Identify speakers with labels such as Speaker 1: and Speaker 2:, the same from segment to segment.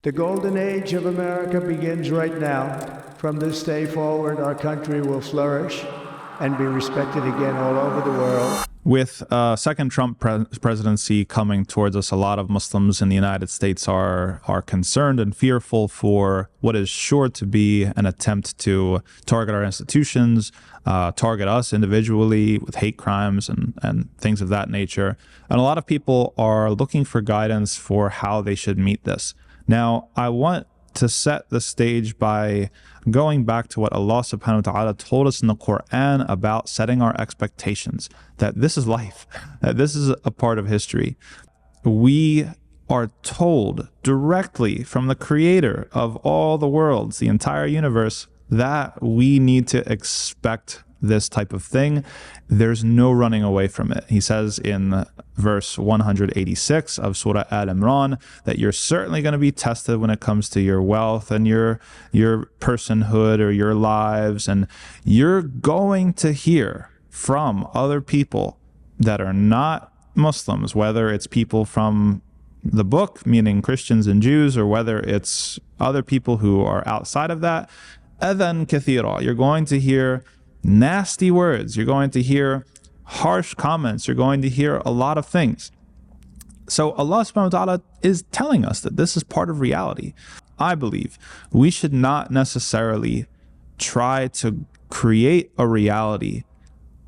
Speaker 1: The golden age of America begins right now. From this day forward, our country will flourish and be respected again all over the world.
Speaker 2: With second Trump presidency coming towards us, a lot of Muslims in the United States are concerned and fearful for what is sure to be an attempt to target our institutions, target us individually with hate crimes and things of that nature. And a lot of people are looking for guidance for how they should meet this. Now, I want to set the stage by going back to what Allah subhanahu wa ta'ala told us in the Quran about setting our expectations, that this is life, that this is a part of history. We are told directly from the creator of all the worlds, the entire universe, that we need to expect this type of thing. There's no running away from it. He says in verse 186 of Surah Al-Imran that you're certainly going to be tested when it comes to your wealth and your personhood or your lives, and you're going to hear from other people that are not Muslims, whether it's people from the book, meaning Christians and Jews, or whether it's other people who are outside of that. Adhan kathira, you're going to hear nasty words, you're going to hear harsh comments, you're going to hear a lot of things. So Allah subhanahu wa ta'ala is telling us that this is part of reality. I believe we should not necessarily try to create a reality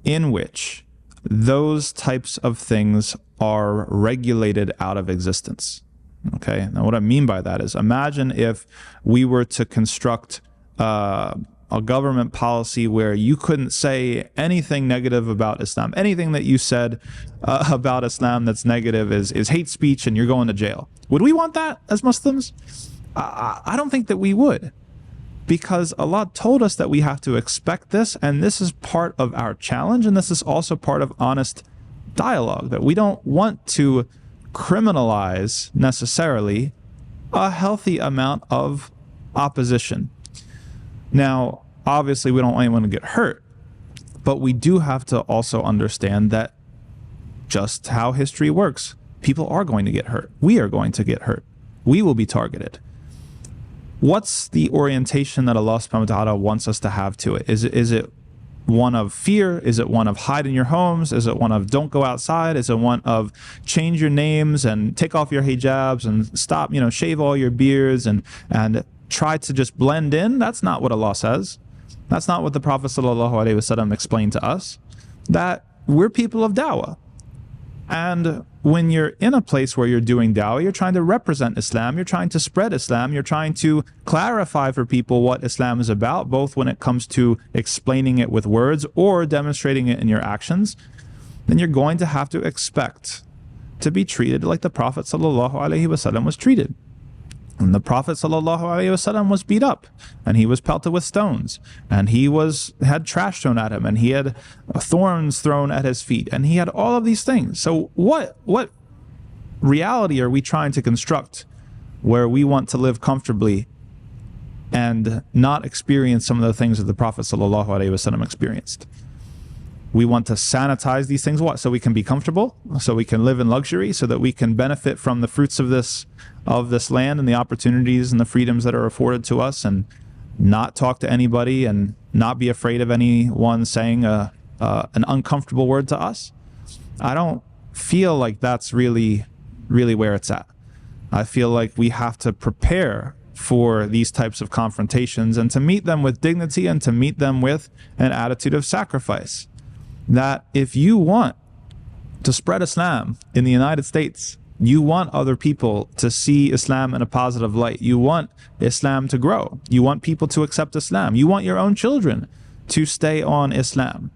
Speaker 2: in which those types of things are regulated out of existence. Okay, now what I mean by that is, imagine if we were to construct a government policy where you couldn't say anything negative about Islam. Anything that you said about Islam that's negative is hate speech and you're going to jail. Would we want that as Muslims? I don't think that we would, because Allah told us that we have to expect this, and this is part of our challenge, and this is also part of honest dialogue, that we don't want to criminalize necessarily a healthy amount of opposition. Now, obviously, we don't want anyone to get hurt, but we do have to also understand that just how history works, people are going to get hurt. We are going to get hurt. We will be targeted. What's the orientation that Allah subhanahu wa ta'ala wants us to have to it? Is it one of fear? Is it one of hide in your homes? Is it one of don't go outside? Is it one of change your names and take off your hijabs and stop, shave all your beards and try to just blend in? That's not what Allah says. That's not what the Prophet ﷺ explained to us. That we're people of da'wah. And when you're in a place where you're doing da'wah, you're trying to represent Islam, you're trying to spread Islam, you're trying to clarify for people what Islam is about, both when it comes to explaining it with words or demonstrating it in your actions, then you're going to have to expect to be treated like the Prophet ﷺ was treated. And the Prophet ﷺ was beat up, and he was pelted with stones, and he had trash thrown at him, and he had thorns thrown at his feet, and he had all of these things. So what reality are we trying to construct where we want to live comfortably and not experience some of the things that the Prophet ﷺ experienced? We want to sanitize these things, what? So we can be comfortable, so we can live in luxury, so that we can benefit from the fruits of this land and the opportunities and the freedoms that are afforded to us, and not talk to anybody and not be afraid of anyone saying an uncomfortable word to us. I don't feel like that's really where it's at. I feel like we have to prepare for these types of confrontations and to meet them with dignity and to meet them with an attitude of sacrifice. That if you want to spread Islam in the United States, you want other people to see Islam in a positive light, you want Islam to grow, you want people to accept Islam, you want your own children to stay on Islam,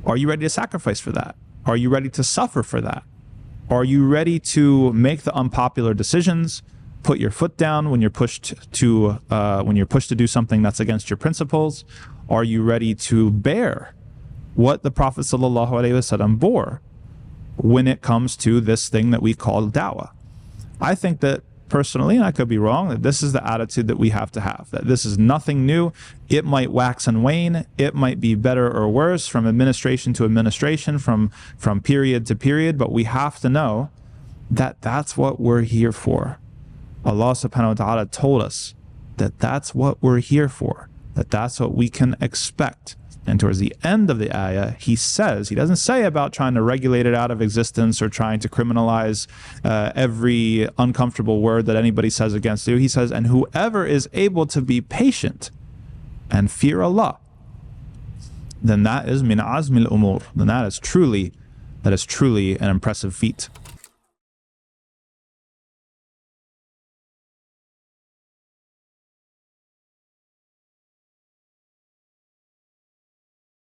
Speaker 2: are you ready to sacrifice for that? Are you ready to suffer for that? Are you ready to make the unpopular decisions, put your foot down when you're pushed to do something that's against your principles? Are you ready to bear what the Prophet ﷺ bore when it comes to this thing that we call da'wah? I think that personally, and I could be wrong, that this is the attitude that we have to have, that this is nothing new. It might wax and wane, it might be better or worse from administration to administration, from period to period, but we have to know that that's what we're here for. Allah subhanahu wa ta'ala told us that that's what we're here for, that that's what we can expect. And towards the end of the ayah, he says, he doesn't say about trying to regulate it out of existence or trying to criminalize every uncomfortable word that anybody says against you. He says, and whoever is able to be patient and fear Allah, then that is min azmil umur. Then that is truly an impressive feat.